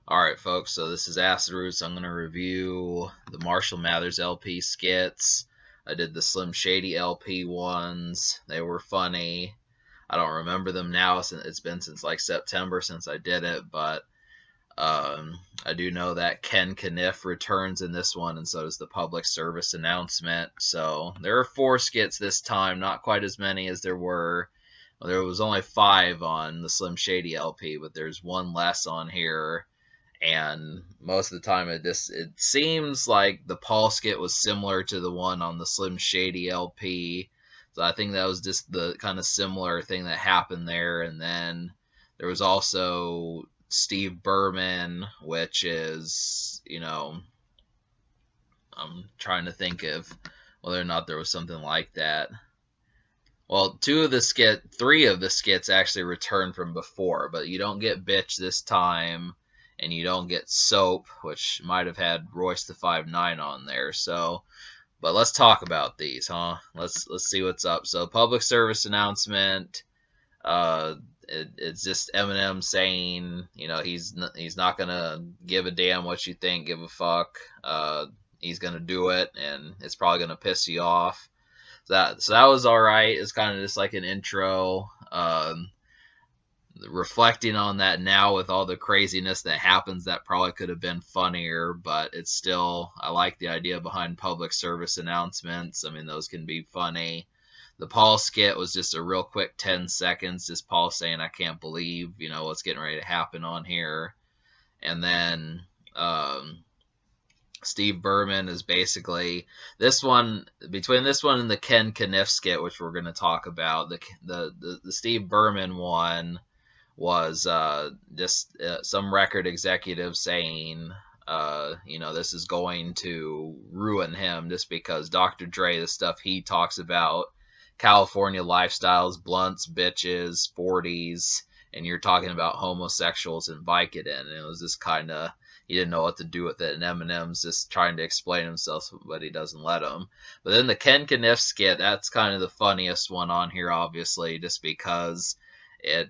Alright, folks, so this is Acid Roots. I'm going to review the Marshall Mathers LP skits. I did the Slim Shady LP ones. They were funny. I don't remember them now. It's been since like September since I did it, but I do know that Ken Kniff returns in this one, and so does the public service announcement. So there are 4 skits this time, not quite as many as there were. Well, there was only 5 on the Slim Shady LP, but there's one less on here. And most of the time it seems like the Paul skit was similar to the one on the Slim Shady LP. So I think that was just the kind of similar thing that happened there. And then there was also Steve Berman, which is, I'm trying to think of whether or not there was something like that. Well, 3 of the skits actually returned from before, but you don't get Bitch this time, and you don't get Soap, which might have had Royce the 5'9" on there. So, but let's talk about these, huh? Let's see what's up. So, public service announcement. It's just Eminem saying, he's not gonna give a damn what you think, give a fuck. He's gonna do it, and it's probably gonna piss you off. So that was all right. It's kind of just like an intro. Reflecting on that now with all the craziness that happens, that probably could have been funnier, but it's still, I like the idea behind public service announcements. I mean, those can be funny. The Paul skit was just a real quick 10 seconds, just Paul saying, I can't believe, what's getting ready to happen on here. And then Steve Berman is basically this one, between this one and the Ken Kniff skit, which we're going to talk about. The Steve Berman one was just some record executive saying, this is going to ruin him just because Dr. Dre, the stuff he talks about, California lifestyles, blunts, bitches, 40s, and you're talking about homosexuals and Vicodin, and it was just kind of, he didn't know what to do with it, and Eminem's just trying to explain himself, but he doesn't let him. But then the Ken Kniff skit, that's kind of the funniest one on here, obviously, just because it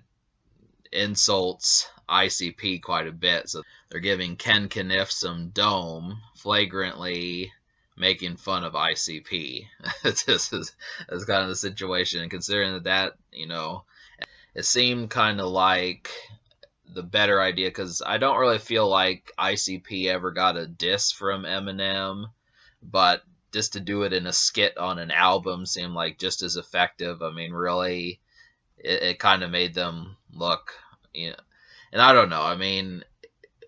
insults ICP quite a bit. So they're giving Ken Kniff some dome, flagrantly making fun of ICP. That's kind of the situation, and considering that, it seemed kind of like the better idea, because I don't really feel like ICP ever got a diss from Eminem, but just to do it in a skit on an album seemed like just as effective. I mean, really, it kind of made them look, and I don't know, I mean,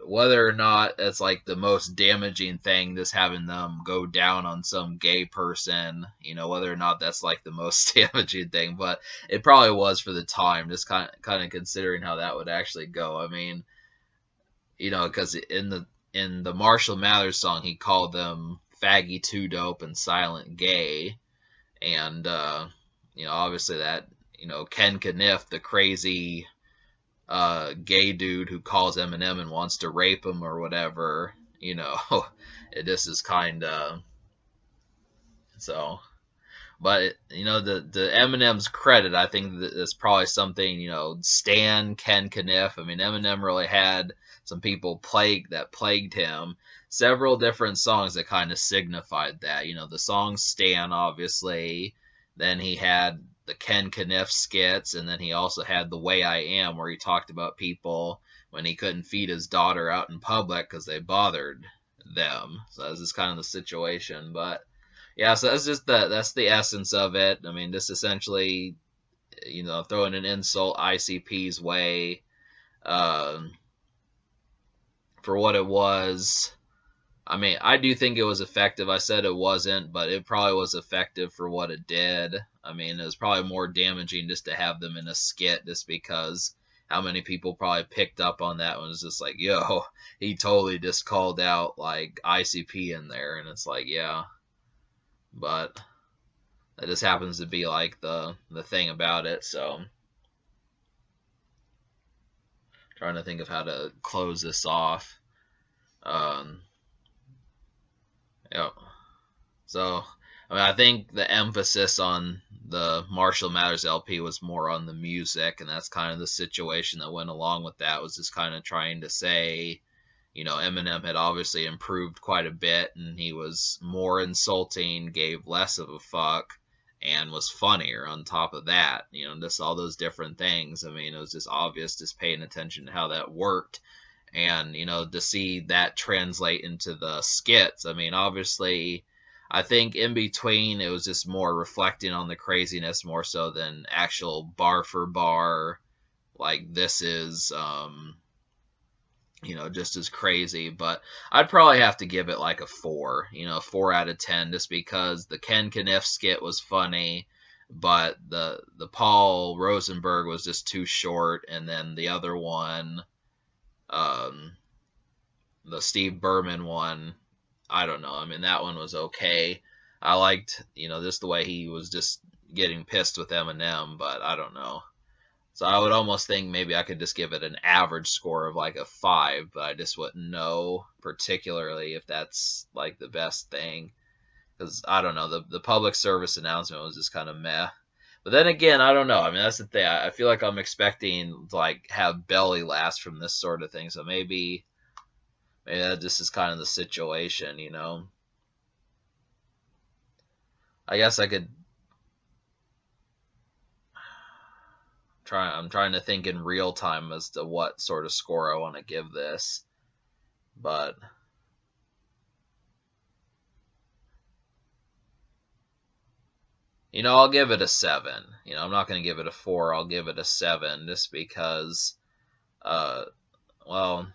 whether or not it's like the most damaging thing, just having them go down on some gay person, whether or not that's like the most damaging thing, but it probably was for the time, just kind of considering how that would actually go. I mean, because in the Marshall Mathers song, he called them faggy, too dope, and silent gay, and obviously that, Ken Kniff, the crazy gay dude who calls Eminem and wants to rape him or whatever, it just is kind of so. But the Eminem's credit, I think that's probably something, Stan Ken Kniff. I mean, Eminem really had some people plagued him. Several different songs that kind of signified that. The song Stan, obviously. Then he had the Ken Kniff skits, and then he also had The Way I Am, where he talked about people when he couldn't feed his daughter out in public because they bothered them. So that's just kind of the situation. But yeah, so that's the essence of it. I mean, just essentially, throwing an insult ICP's way for what it was. I mean, I do think it was effective. I said it wasn't, but it probably was effective for what it did. I mean, it was probably more damaging just to have them in a skit, just because how many people probably picked up on that one. It's just like, yo, he totally just called out like ICP in there, and it's like, yeah, but that just happens to be like the thing about it. So, trying to think of how to close this off. Yeah. So, I mean, I think the emphasis on the Marshall Mathers LP was more on the music, and that's kind of the situation that went along with that, was just kind of trying to say, Eminem had obviously improved quite a bit, and he was more insulting, gave less of a fuck, and was funnier on top of that. Just all those different things. I mean, it was just obvious, just paying attention to how that worked. And, to see that translate into the skits, I mean, obviously, I think in between, it was just more reflecting on the craziness more so than actual bar for bar, like this is, just as crazy. But I'd probably have to give it like a 4, 4 out of 10, just because the Ken Kniff skit was funny, but the Paul Rosenberg was just too short, and then the other one, um, the Steve Berman one, I don't know. I mean, that one was okay. I liked, just the way he was just getting pissed with Eminem, but I don't know. So I would almost think maybe I could just give it an average score of like a 5, but I just wouldn't know particularly if that's like the best thing. Because I don't know, the public service announcement was just kind of meh. But then again, I don't know. I mean, that's the thing. I feel like I'm expecting to like have belly laughs from this sort of thing. So maybe that just is kind of the situation. I guess I could try. I'm trying to think in real time as to what sort of score I want to give this, but I'll give it a 7. I'm not going to give it a 4. I'll give it a 7 just because, uh, well,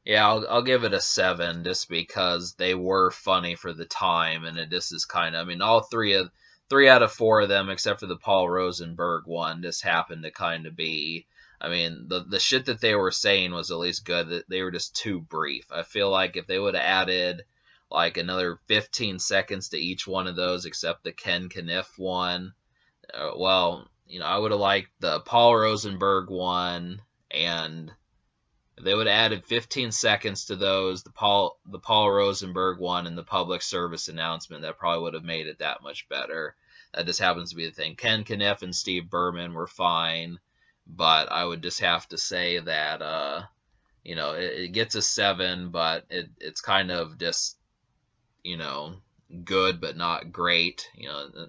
yeah, I'll give it a 7 just because they were funny for the time, and it just is kind of, I mean, all three out of 4 of them, except for the Paul Rosenberg one, just happened to kind of be. I mean, the shit that they were saying was at least good. That they were just too brief. I feel like if they would have added like another 15 seconds to each one of those, except the Ken Kniff one, well, I would have liked the Paul Rosenberg one, and if they would have added 15 seconds to those, the Paul Rosenberg one and the public service announcement, that probably would have made it that much better. That just happens to be the thing. Ken Kniff and Steve Berman were fine, but I would just have to say that it gets a 7, but it's kind of just you know good but not great.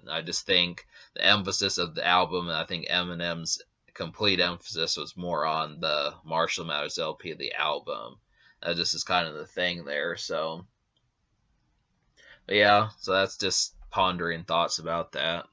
I just think the emphasis of the album, and I think Eminem's complete emphasis was more on the Marshall Mathers LP of the album. That just is kind of the thing there. So, but yeah, so that's just pondering thoughts about that.